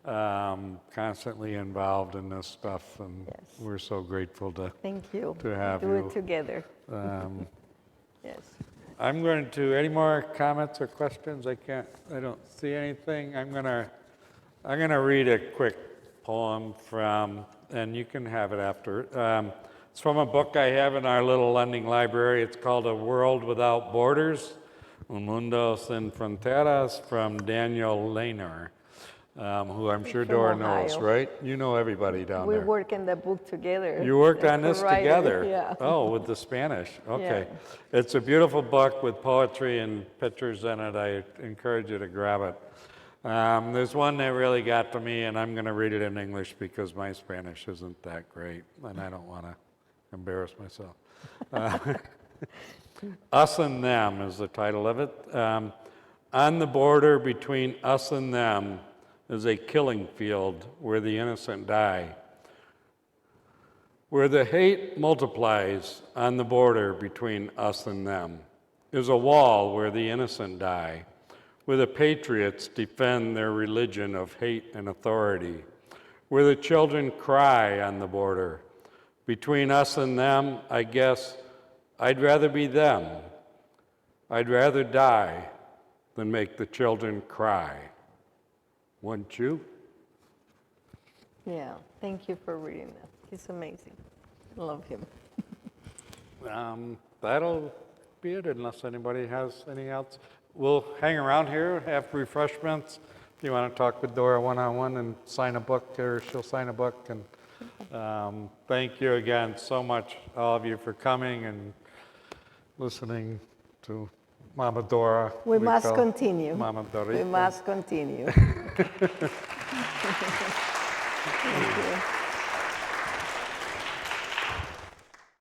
constantly involved in this stuff, and Yes. we're so grateful Thank you. to have Do you. it together. Um, Yes. I'm going to, any more comments or questions? I don't see anything. I'm gonna read a quick poem from, and you can have it after. It's from a book I have in our little lending library. It's called A World Without Borders, Un Mundo Sin Fronteras, from Daniel Lehner, who I'm sure From Dora knows, Ohio. right? You know everybody down We there. work in the book together. You worked the on this co-writer, together? Yeah. Oh, with the Spanish. Okay. It's a beautiful book with poetry and pictures in it. I encourage you to grab it. There's one that really got to me, and I'm going to read it in English because my Spanish isn't that great, and I don't want to embarrass myself. Us and Them is the title of it. On the border between us and them is a killing field where the innocent die. Where the hate multiplies on the border between us and them is a wall where the innocent die, where the patriots defend their religion of hate and authority, where the children cry on the border. Between us and them, I guess I'd rather be them. I'd rather die than make the children cry. Wouldn't you? Yeah. Thank you for reading that. He's amazing. I love him. That'll be it unless anybody has any else. We'll hang around here, have refreshments. If you want to talk with Dora one-on-one and sign a book, or she'll sign a book. And thank you again so much, all of you, for coming and listening to Mama Dora. We must call continue. Mama Dorita. We must continue. Thank you.